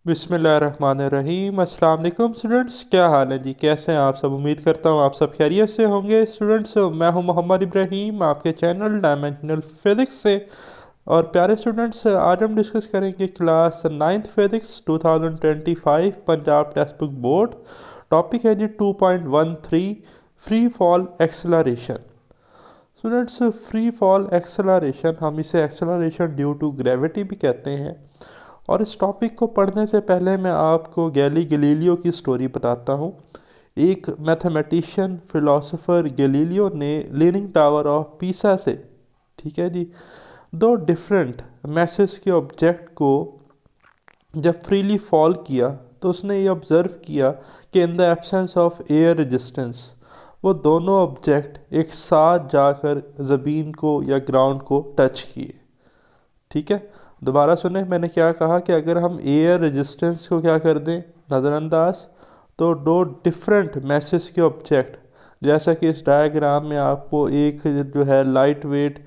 बिस्मिल्लाहिर्रहमानिर्रहीम। अस्सलाम वालेकुम स्टूडेंट्स, क्या हाल है जी? कैसे हैं आप सब? उम्मीद करता हूँ आप सब खैरियत से होंगे। स्टूडेंट्स, मैं हूँ मोहम्मद इब्राहीम आपके चैनल डायमेंशनल फिज़िक्स से। और प्यारे स्टूडेंट्स, आज हम डिस्कस करेंगे class 9th physics 2025 Punjab text book board. Topic है जी 2.13 free fall acceleration. Students, free fall acceleration, हम इसे एक्सेलरेशन ड्यू टू ग्रेविटी भी कहते हैं। और इस टॉपिक को पढ़ने से पहले मैं आपको गैलीलियो की स्टोरी बताता हूँ। एक मैथमेटिशियन फिलोसोफर गैलीलियो ने लीनिंग टावर ऑफ पीसा से, ठीक है जी, दो डिफरेंट मैसेज के ऑब्जेक्ट को जब फ्रीली फॉल किया तो उसने ये ऑब्ज़र्व किया कि in the absence of air resistance वो दोनों ऑब्जेक्ट एक साथ जाकर ज़मीन को या ग्राउंड को टच किए। ठीक है, दोबारा सुने, मैंने क्या कहा कि अगर हम एयर रेजिस्टेंस को क्या कर दें, नज़रअंदाज, तो दो डिफरेंट मैसेज के ऑब्जेक्ट, जैसा कि इस डायग्राम में आपको एक जो है लाइट वेट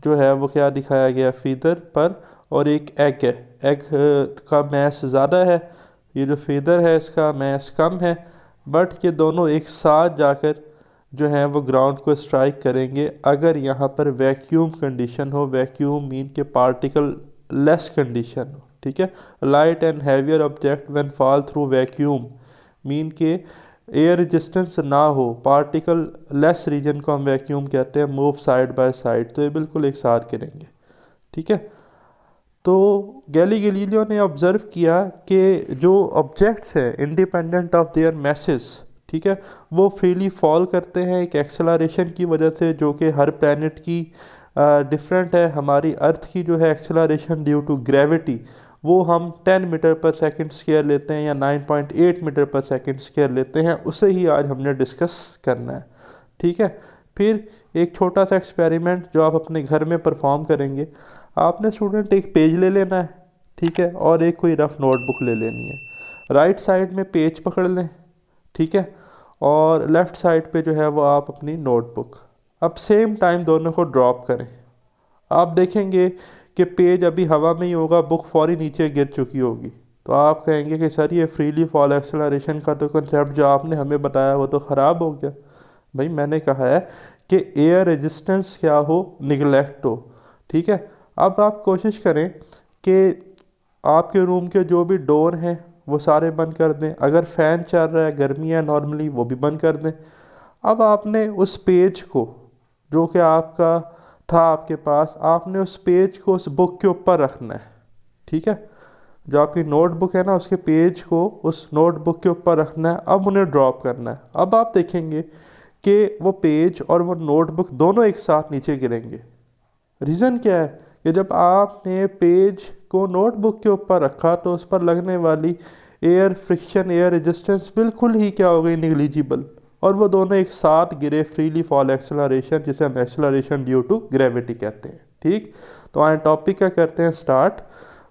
जो है वो क्या दिखाया गया फीदर पर, और एक एग है। एग का मैस ज़्यादा है, ये जो फीदर है इसका मैस कम है, बट ये दोनों एक साथ जाकर जो है वो ग्राउंड को स्ट्राइक करेंगे अगर यहाँ पर वैक्यूम कंडीशन हो। वैक्यूम मीन के पार्टिकल लेस कंडीशन हो। ठीक है, light and heavier object when fall through vacuum mean के एयर रेजिस्टेंस ना हो, पार्टिकल लेस रीजन को हम वैक्यूम कहते हैं, मूव साइड बाय साइड, तो ये बिल्कुल एक साथ करेंगे। ठीक है, तो गैलीलियो ने ऑब्ज़र्व किया कि जो ऑब्जेक्ट्स हैं इंडिपेंडेंट ऑफ देयर मैसेज, ठीक है, वो फ्रीली फॉल करते हैं एक एक्सेलरेशन की वजह से जो कि हर प्लैनेट की डिफरेंट है। हमारी अर्थ की जो है एक्सेलरेशन ड्यू टू ग्रेविटी वो हम 10 मीटर पर सेकंड स्क्वायर लेते हैं या 9.8 मीटर पर सेकंड स्क्वायर लेते हैं, उसे ही आज हमने डिस्कस करना है। ठीक है, फिर एक छोटा सा एक्सपेरिमेंट जो आप अपने घर में परफॉर्म करेंगे। आपने स्टूडेंट एक पेज ले लेना है, ठीक है, और एक कोई रफ नोटबुक ले लेनी है। राइट साइड में पेज पकड़ लें, ठीक है, और लेफ़्ट साइड पे जो है वो आप अपनी नोटबुक, अब सेम टाइम दोनों को ड्रॉप करें। आप देखेंगे कि पेज अभी हवा में ही होगा, बुक फौरी नीचे गिर चुकी होगी। तो आप कहेंगे कि सर ये फ्रीली फॉल एक्सेलरेशन का तो कंसेप्ट जो आपने हमें बताया वो तो ख़राब हो गया। भाई मैंने कहा है कि एयर रेजिस्टेंस क्या हो, निगलेक्ट हो। ठीक है, अब आप कोशिश करें कि आपके रूम के जो भी डोर हैं वो सारे बंद कर दें। अगर फ़ैन चल रहा है, गर्मी है नॉर्मली, वो भी बंद कर दें। अब आपने उस पेज को जो कि आपका था आपके पास, आपने उस पेज को उस बुक के ऊपर रखना है। ठीक है, जो आपकी नोटबुक है ना उसके पेज को उस नोटबुक के ऊपर रखना है। अब उन्हें ड्रॉप करना है। अब आप देखेंगे कि वो पेज और वो नोटबुक दोनों एक साथ नीचे गिरेंगे। रीज़न क्या है कि जब आपने पेज को नोटबुक के ऊपर रखा तो उस पर लगने वाली एयर फ्रिक्शन, एयर रेजिस्टेंस बिल्कुल ही क्या हो गई, निगलिजिबल, और वो दोनों एक साथ गिरे। फ्रीली फॉल एक्सेलरेशन, जिसे हम एक्सेलरेशन ड्यू टू ग्रेविटी कहते हैं। ठीक, तो आए टॉपिक का करते हैं start.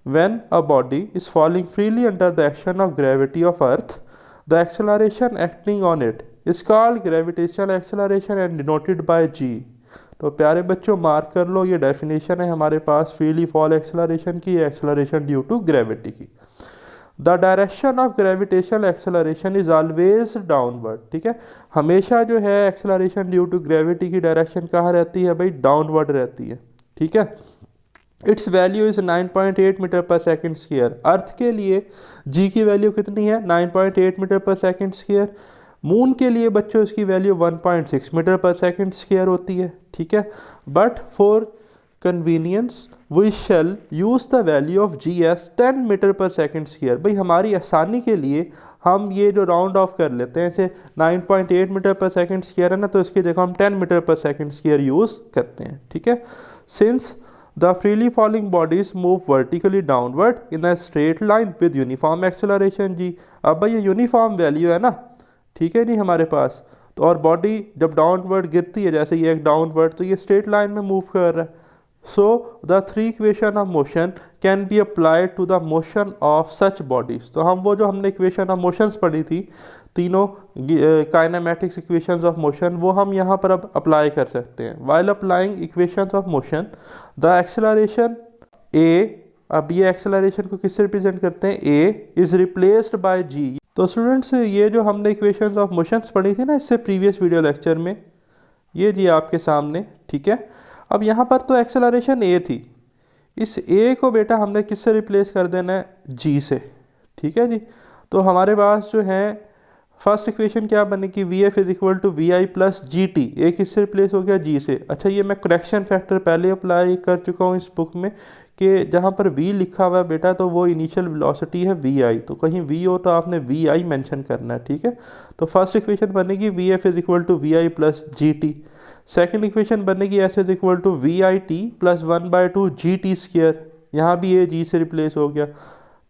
When a body is falling freely under the action of gravity of earth, the acceleration acting on it is called gravitational acceleration and denoted by g. तो प्यारे बच्चों मार्क कर लो, ये डेफिनेशन है हमारे पास फ्रीली फॉल एक्सेलरेशन की, acceleration due to gravity की। The direction of gravitational acceleration is always downward. ठीक है, हमेशा जो है एक्सेलरेशन ड्यू टू ग्रेविटी की डायरेक्शन कहाँ रहती है भाई, डाउनवर्ड रहती है। ठीक है, its value is 9.8 metre per second square. अर्थ के लिए जी की वैल्यू कितनी है, 9.8 metre per second square. Moon के लिए बच्चों इसकी value 1.6 metre per second square होती है। ठीक है, but for convenience we shall use the value of g as 10 metre per second square. भाई हमारी आसानी के लिए हम ये जो राउंड ऑफ कर लेते हैं, इसे 9.8 मीटर पर सेकंड स्क्वायर है ना, तो इसकी जगह हम 10 metre per second square use करते हैं। ठीक है, since the freely falling bodies move vertically downward in a straight line with uniform acceleration g. अब भाई ये यूनिफॉर्म वैल्यू है ना, ठीक है नहीं हमारे पास, तो और बॉडी जब डाउनवर्ड गिरती है, जैसे ये एक डाउनवर्ड, तो ये स्ट्रेट लाइन में मूव कर रहा है। So the three equation of motion can be applied to the motion of such bodies. तो हम वो जो हमने इक्वेशन ऑफ मोशंस पढ़ी थी, तीनों काइनेमेटिक्स इक्वेशंस ऑफ मोशन, वो हम यहाँ पर अब अप्लाई कर सकते हैं। While applying equations of motion the acceleration a अब ये एक्सेलरेशन को किससे रिप्रेजेंट करते हैं, a is replaced by g. तो स्टूडेंट्स ये जो हमने इक्वेशंस ऑफ मोशंस पढ़ी थी ना इससे प्रीवियस वीडियो लेक्चर में, ये जी आपके सामने, ठीक है। अब यहाँ पर तो एक्सेलरेशन ए थी, इस ए को बेटा हमने किससे रिप्लेस कर देना है, जी से, ठीक है जी। तो हमारे पास जो है फर्स्ट इक्वेशन क्या बनेगी, v f is equal to v i plus g t, a किससे रिप्लेस हो गया, जी से। अच्छा ये मैं करेक्शन फैक्टर पहले अप्लाई कर चुका हूँ इस बुक में कि जहाँ पर v लिखा हुआ है बेटा तो वो इनिशियल वेलोसिटी है वी आई, तो कहीं v हो तो आपने वी आई मैंशन करना है, ठीक है। तो फर्स्ट इक्वेशन बनेगी v f is equal to v i plus g t, second equation बनेगी s is equal to v i t plus 1/2 g t square, यहाँ भी ए जी से रिप्लेस हो गया।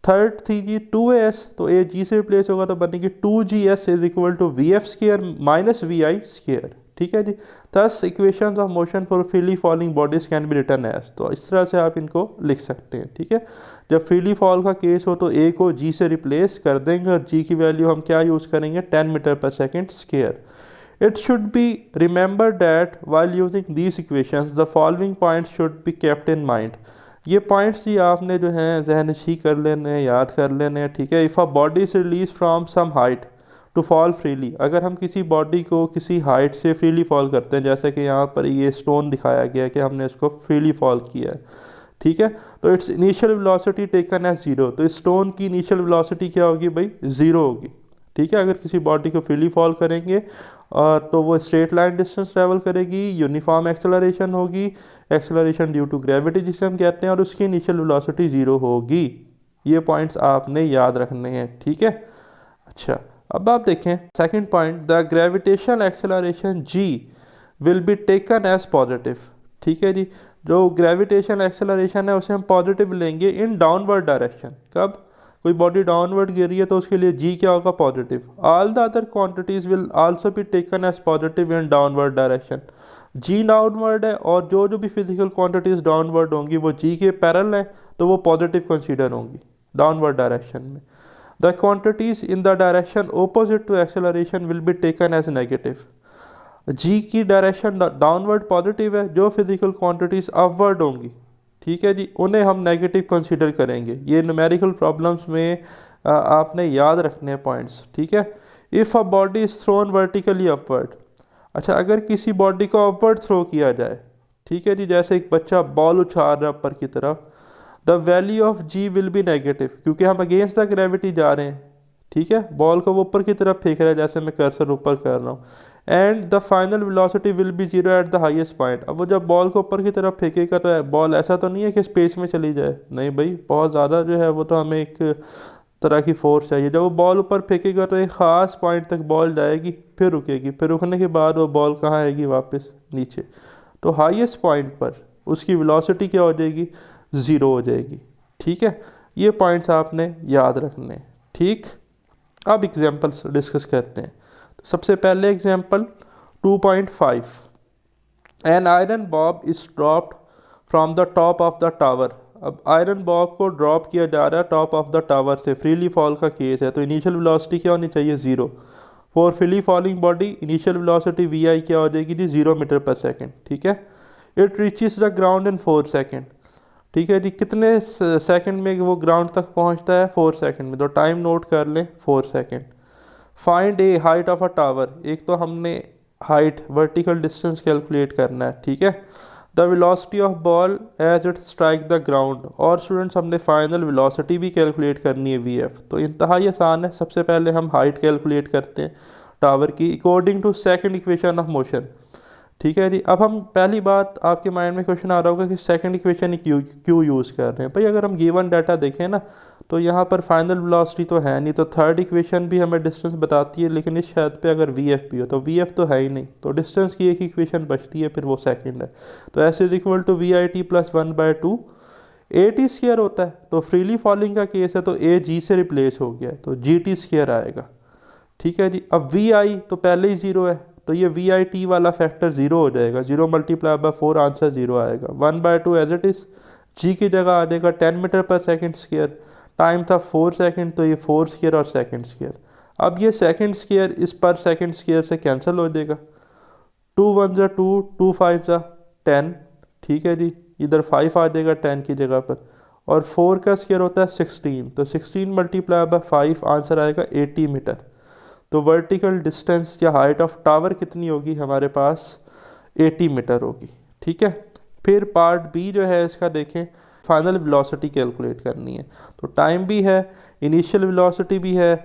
थर्ड थी जी 2as, तो ए जी से रिप्लेस होगा तो बनेगी 2gs is equal to v f square minus we i square, ठीक है जी। Thus equations of motion for freely falling bodies can be written as, तो इस तरह से आप इनको लिख सकते हैं, ठीक है। जब फ्रीली फॉल का केस हो तो ए को जी से रिप्लेस कर देंगे और जी की वैल्यू हम क्या यूज़ करेंगे, 10 मीटर पर second square. It should be remembered that while using these equations, the following points should be kept in mind. ये पॉइंट्स ही आपने जो हैं जहनशी कर लेने हैं, याद कर लेने हैं, ठीक है। If a body is release from some height to fall freely, अगर हम किसी बॉडी को किसी हाइट से फ्रीली फॉल करते हैं, जैसे कि यहाँ पर ये स्टोन दिखाया गया है कि हमने इसको फ्रीली फॉल किया है, ठीक है। तो its initial velocity taken as zero, तो इस स्टोन की इनिशियल वेलोसिटी क्या होगी भाई, ज़ीरो होगी, ठीक है। अगर किसी बॉडी को फ्रीली फॉल करेंगे तो वो स्ट्रेट लाइन डिस्टेंस ट्रैवल करेगी, यूनिफॉर्म एक्सेलरेशन होगी, एक्सेलरेशन ड्यू टू ग्रेविटी जिसे हम कहते हैं, और उसकी इनिशियल वेलोसिटी ज़ीरो होगी। ये पॉइंट्स आपने याद रखने हैं, ठीक है। अच्छा अब आप देखें second point, the gravitational acceleration g will be taken as positive, ठीक है जी। जो ग्रेविटेशनल एक्सेलरेशन है उसे हम पॉजिटिव लेंगे इन डाउनवर्ड डायरेक्शन। कब कोई बॉडी डाउनवर्ड गिर रही है तो उसके लिए जी क्या होगा, positive. All the other quantities will also be taken as positive in downward direction. Ji downward है और जो जो भी फिजिकल क्वांटिटीज डाउनवर्ड होंगी वो जी के पैरेलल हैं तो वो पॉजिटिव कंसीडर होंगी डाउनवर्ड डायरेक्शन में। The quantities in the direction opposite to acceleration will be taken as negative. G की डायरेक्शन डाउनवर्ड पॉजिटिव है, जो फिजिकल क्वांटिटीज अपवर्ड होंगी, ठीक है जी, उन्हें हम नेगेटिव कंसीडर करेंगे। ये न्यूमेरिकल प्रॉब्लम्स में आपने याद रखने हैं पॉइंट्स, ठीक है। If a body is thrown vertically upward, अच्छा अगर किसी बॉडी को अपवर्ड थ्रो किया जाए, ठीक है जी, जैसे एक बच्चा बॉल उछाल रहा है ऊपर की तरफ, the value of g will be negative, क्योंकि हम अगेंस्ट द ग्रेविटी जा रहे हैं, ठीक है। बॉल को वो ऊपर की तरफ फेंक रहा है जैसे मैं कर्सर ऊपर कर रहा हूँ, and the final velocity will be zero at the highest point. अब वो जब बॉल को ऊपर की तरफ फेंकेगा तो बॉल ऐसा तो नहीं है कि स्पेस में चली जाए, नहीं भाई, बहुत ज़्यादा जो है वो तो हमें एक तरह की फोर्स चाहिए। जब वो बॉल ऊपर फेंकेगा तो एक ख़ास पॉइंट तक बॉल जाएगी, फिर रुकेगी, फिर रुकने के बाद वो बॉल कहाँ आएगी, वापस नीचे। तो हाईएस्ट पॉइंट पर उसकी वेलोसिटी क्या हो जाएगी, ज़ीरो हो जाएगी, ठीक है। ये पॉइंट्स आपने याद रखने हैं, ठीक। अब एग्जांपल्स डिस्कस करते हैं। तो सबसे पहले example 2.5, an iron bob is dropped from the top of the tower. अब आयरन बॉब को ड्रॉप किया जा रहा है टॉप ऑफ द टावर से, फ्रीली फॉल का केस है, तो इनिशियल वेलोसिटी क्या होनी चाहिए, zero. For freely falling body initial velocity v i क्या हो जाएगी जी, 0 मीटर पर सेकेंड, ठीक है। It reaches the ground in 4 second, ठीक है जी। कितने सेकंड में वो ग्राउंड तक पहुंचता है, 4 सेकंड में, तो टाइम नोट कर लें 4 second. Find A height of a tower, एक तो हमने हाइट वर्टिकल डिस्टेंस कैलकुलेट करना है, ठीक है। The velocity of ball as it strike the ground, और स्टूडेंट्स हमने फाइनल वेलोसिटी भी कैलकुलेट करनी है वी एफ। तो इंतहाई आसान है, सबसे पहले हम हाइट कैलकुलेट करते हैं टावर की according to second equation of motion, ठीक है जी। अब हम पहली बात आपके माइंड में क्वेश्चन आ रहा होगा कि सेकंड इक्वेशन क्यों यूज़ कर रहे हैं भाई। अगर हम गिवन डाटा देखें ना तो यहाँ पर फाइनल वेलोसिटी तो है नहीं, तो थर्ड इक्वेशन भी हमें डिस्टेंस बताती है, लेकिन इस शर्त पे अगर वी एफ भी हो, तो वी एफ तो है ही नहीं, तो डिस्टेंस की एक इक्वेशन बचती है, फिर वो सेकंड है। तो s is equal to v i t plus 1/2 a t square होता है। तो फ्रीली फॉलिंग का केस है तो ए जी से रिप्लेस हो गया, तो जी टी स्क्र आएगा, ठीक है जी। अब वी आई तो पहले ही ज़ीरो है, तो ये वी आई टी वाला फैक्टर ज़ीरो हो जाएगा, 0 मल्टीप्लाई बाय 4 आंसर ज़ीरो आएगा। 1/2 एज इट इज़, जी की जगह आ जाएगा 10 मीटर पर सेकेंड स्क्र, टाइम था 4 सेकेंड, तो ये 4 स्क्र और सेकेंड स्क्र। अब ये सेकेंड स्क्र इस पर सेकेंड स्क्र से कैंसिल हो जाएगा, 2 1 ज़ा 2, 2 5 ज़ा 10, ठीक है जी। इधर 5 आ जाएगा 10 की जगह पर, और 4 का स्क्वायर होता है 16, तो 16 मल्टीप्लाई बाय 5 आंसर आएगा 80 मीटर। तो वर्टिकल डिस्टेंस या हाइट ऑफ टावर कितनी होगी हमारे पास, 80 मीटर होगी। ठीक है, फिर पार्ट बी जो है इसका देखें, फाइनल वेलोसिटी कैलकुलेट करनी है। तो टाइम भी है, इनिशियल वेलोसिटी भी है,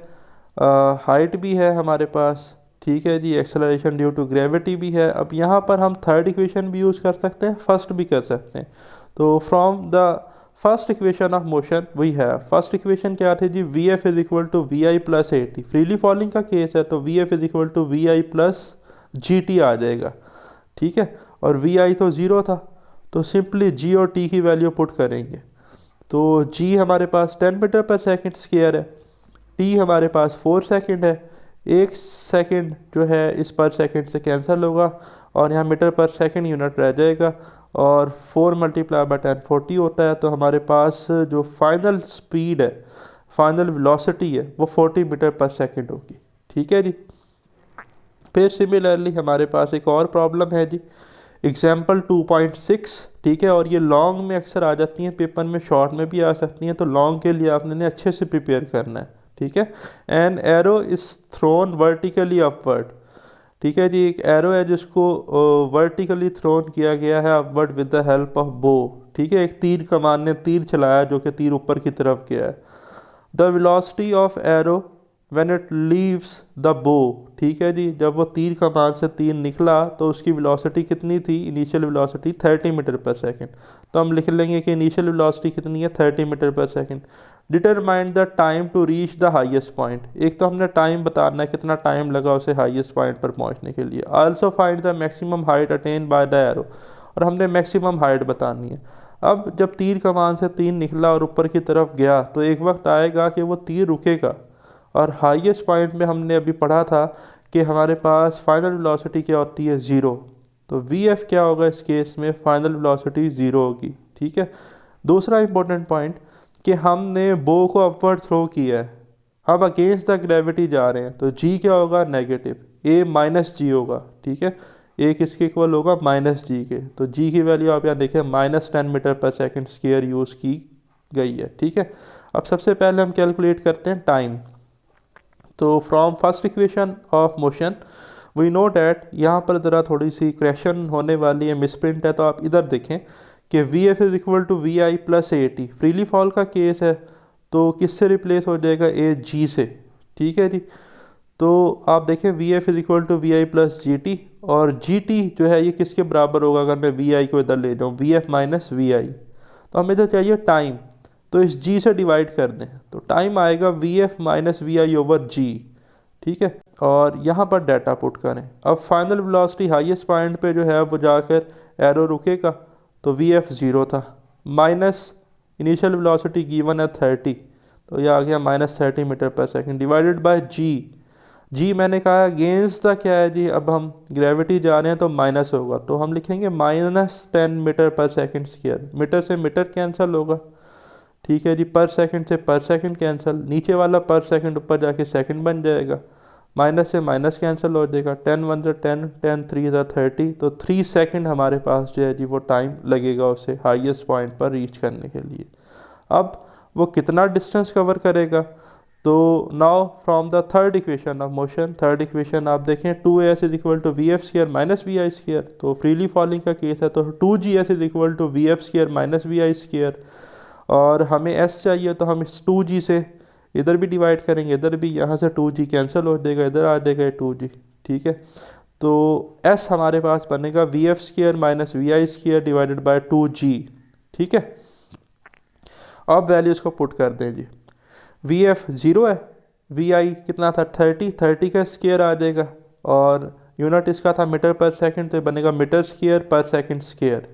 हाइट भी है हमारे पास। ठीक है जी, एक्सेलरेशन ड्यू टू ग्रेविटी भी है। अब यहाँ पर हम थर्ड इक्वेशन भी यूज़ कर सकते हैं, फर्स्ट भी कर सकते हैं। तो from the first equation of motion we have, first equation क्या थी जी, v f is equal to v i plus a t. Freely falling का केस है तो v f is equal to v i plus g t आ जाएगा। ठीक है, और वी आई तो ज़ीरो था, तो सिंपली जी और टी की वैल्यू पुट करेंगे। तो जी हमारे पास 10 मीटर पर सेकंड स्क्वायर है, टी हमारे पास 4 सेकंड है, 1 सेकंड जो है इस पर सेकंड से कैंसिल होगा और यहाँ मीटर पर सेकंड यूनिट रह जाएगा, और 4 मल्टीप्लाई बाय 10 40 होता है। तो हमारे पास जो फाइनल स्पीड है, फाइनल वेलोसिटी है, वो 40 मीटर पर सेकंड होगी। ठीक है जी। फिर सिमिलरली हमारे पास एक और प्रॉब्लम है जी, एग्जाम्पल 2.6। ठीक है, और ये लॉन्ग में अक्सर आ जाती हैं पेपर में, शॉर्ट में भी आ सकती हैं, तो लॉन्ग के लिए आपने अच्छे से प्रिपेयर करना है। ठीक है, an arrow is thrown vertically upward. ठीक है जी, एक एरो है जिसको वर्टिकली थ्रोन किया गया है upward with the help of बो। ठीक है, एक तीर कमान ने तीर चलाया जो कि तीर ऊपर की तरफ गया है। The velocity of arrow when it leaves the बो। ठीक है जी, जब वो तीर कमान से तीर निकला तो उसकी वेलोसिटी कितनी थी, initial velocity 30 metre per second. तो हम लिख लेंगे कि इनिशियल वेलोसिटी कितनी है, 30 metre per second. Determine the time to reach the highest point. एक तो हमने टाइम बताना है, कितना टाइम लगा उसे हाईएस्ट पॉइंट पर पहुंचने के लिए। Also find the maximum height attain by the arrow, और हमने मैक्सिमम हाइट बतानी है। अब जब तीर कमान से तीर निकला और ऊपर की तरफ गया तो एक वक्त आएगा कि वो तीर रुकेगा, और हाईएस्ट पॉइंट में हमने अभी पढ़ा था कि हमारे पास फाइनल वेलोसिटी क्या होती है, ज़ीरो। तो वी एफ क्या होगा इस केस में, फाइनल वेलोसिटी ज़ीरो होगी। ठीक है, दूसरा इंपॉर्टेंट पॉइंट कि हमने बो को अपवर्ड थ्रो किया है, हम अगेंस्ट द ग्रेविटी जा रहे हैं, तो जी क्या होगा, नेगेटिव, ए माइनस जी होगा। ठीक है, ए किसके इक्वल होगा, माइनस जी के। तो जी की वैल्यू आप यहाँ देखें -10 metre per second square use की गई है। ठीक है, अब सबसे पहले हम कैलकुलेट करते हैं टाइम। तो from first equation of motion we know that, यहाँ पर ज़रा थोड़ी सी क्रेशन होने वाली है, मिसप्रिंट है, तो आप इधर देखें कि v f is equal to v i plus a t. Freely fall का केस है तो किससे रिप्लेस हो जाएगा, ए जी से। ठीक है जी, तो आप देखें v f is equal to v i plus g t, और जी टी जो है ये किसके बराबर होगा, अगर मैं वी आई को इधर ले जाऊँ, वी एफ माइनस वी आई। तो हमें तो चाहिए टाइम, तो इस जी से डिवाइड कर दें, तो टाइम आएगा V F minus we I over G. ठीक है, और यहाँ पर डाटा पुट करें। अब फाइनल वेलोसिटी हाईएस्ट पॉइंट पे जो है वो जाकर एरो रुकेगा, तो वी एफ ज़ीरो था, माइनस इनिशियल वेलोसिटी गिवन है 30, तो ये आ गया -30 metre per second divided by जी। जी मैंने कहा अगेंस्ट द क्या है जी, अब हम ग्रेविटी जा रहे हैं तो माइनस होगा, तो हम लिखेंगे -10 metre per second square. Metre से मीटर कैंसिल होगा। ठीक है जी, पर सेकंड से पर सेकंड कैंसिल, नीचे वाला पर सेकंड ऊपर जाके सेकंड बन जाएगा, माइनस से माइनस कैंसिल हो जाएगा, 10 1 से 10, 10 3 से 30, तो 3 सेकंड हमारे पास जो है जी वो टाइम लगेगा उसे हाईएस्ट पॉइंट पर रीच करने के लिए। अब वो कितना डिस्टेंस कवर करेगा, तो now from the third equation of motion, third equation आप देखें 2as is equal to v f square minus we i square. तो फ्रीली फॉलिंग का केस है तो 2gs is equal to v f square minus we i square, और हमें s चाहिए तो हम इस 2g से इधर भी डिवाइड करेंगे, इधर भी, यहाँ से 2g कैंसिल हो जाएगा, इधर आ जाएगा 2g। ठीक है, तो s हमारे पास बनेगा v f square minus we i square divided by 2g। ठीक है, अब वैल्यूज़ को पुट कर दें जी। वी एफ ज़ीरो है, वी आई कितना था 30 का स्क्वायर आ जाएगा, और यूनिट इसका था मीटर पर सेकंड, तो बनेगा मीटर स्क्वायर पर second square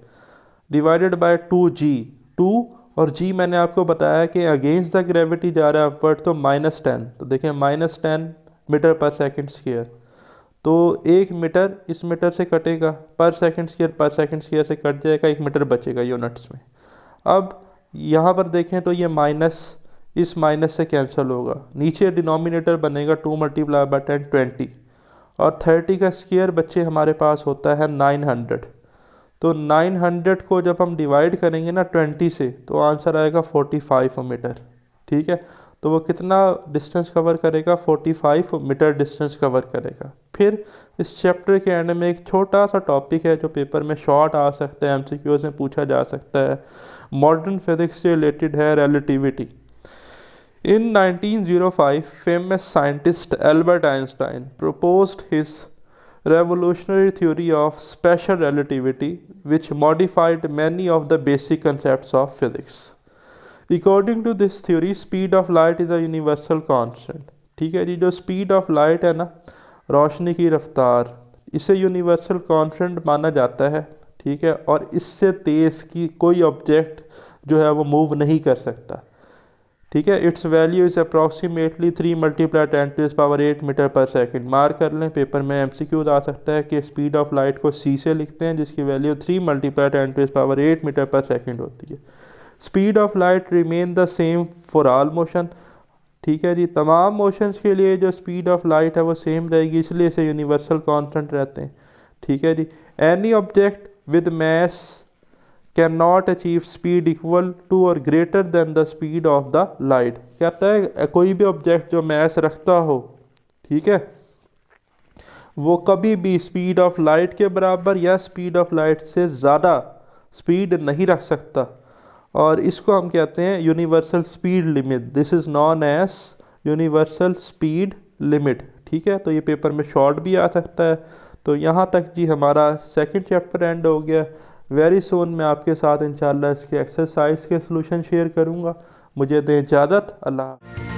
divided by 2g। 2 और g मैंने आपको बताया कि अगेंस्ट द ग्रेविटी जा रहा है अपवर्ड, तो -10, तो देखें -10 मीटर पर सेकंड स्क्वायर, तो 1 मीटर इस मीटर से कटेगा, पर सेकंड स्क्वायर से कट जाएगा, 1 मीटर बचेगा यूनिट्स में। अब यहाँ पर देखें तो ये माइनस इस माइनस से कैंसिल होगा, नीचे डिनोमिनेटर बनेगा 2 मल्टीप्लाई बाय 10 20, और 30 का स्क्वायर बच्चे हमारे पास होता है 900, तो 900 को जब हम डिवाइड करेंगे ना 20 से तो आंसर आएगा 45 मीटर। ठीक है, तो वो कितना डिस्टेंस कवर करेगा? 45 मीटर डिस्टेंस कवर करेगा। फिर इस चैप्टर के एंड में एक छोटा सा टॉपिक है जो पेपर में शॉर्ट आ सकता है, एमसीक्यूज में पूछा जा सकता है, मॉडर्न फिजिक्स से रिलेटेड है, relativity. In 1905, famous scientist Albert Einstein proposed his revolutionary theory of special relativity, which modified many of the basic concepts of physics. According to this theory, speed of light is a universal constant. ठीक है जी, जो speed of light है ना, रोशनी की रफ्तार, इसे universal constant माना जाता है। ठीक है, और इससे तेज़ की कोई ऑब्जेक्ट जो है वो मूव नहीं कर सकता। ठीक है, its value is approximately 3 × 10⁸ metre per second. Mark कर लें, पेपर में एमसीक्यूज आ सकता है कि स्पीड ऑफ लाइट को सी से लिखते हैं जिसकी वैल्यू 3 × 10⁸ मीटर पर सेकंड होती है। Speed of light remain the same for all motion. ठीक है जी, तमाम मोशंस के लिए जो स्पीड ऑफ लाइट है वो सेम रहेगी, इसलिए इसे यूनिवर्सल कांस्टेंट रहते हैं। ठीक है जी, any object with mass can not achieve speed equal to और greater than the speed of the light. कहता है कोई भी ऑब्जेक्ट जो मैस रखता हो, ठीक है, वो कभी भी स्पीड ऑफ लाइट के बराबर या स्पीड ऑफ लाइट से ज़्यादा स्पीड नहीं रख सकता, और इसको हम कहते हैं universal speed limit. This is known as universal speed limit. ठीक है, तो ये पेपर में शॉर्ट भी आ सकता है। तो यहाँ तक जी हमारा सेकंड चैप्टर एंड हो गया। वेरी सून मैं आपके साथ इंशाल्लाह इसके एक्सरसाइज के सलूशन शेयर करूँगा। मुझे दें इजाज़त। अल्लाह।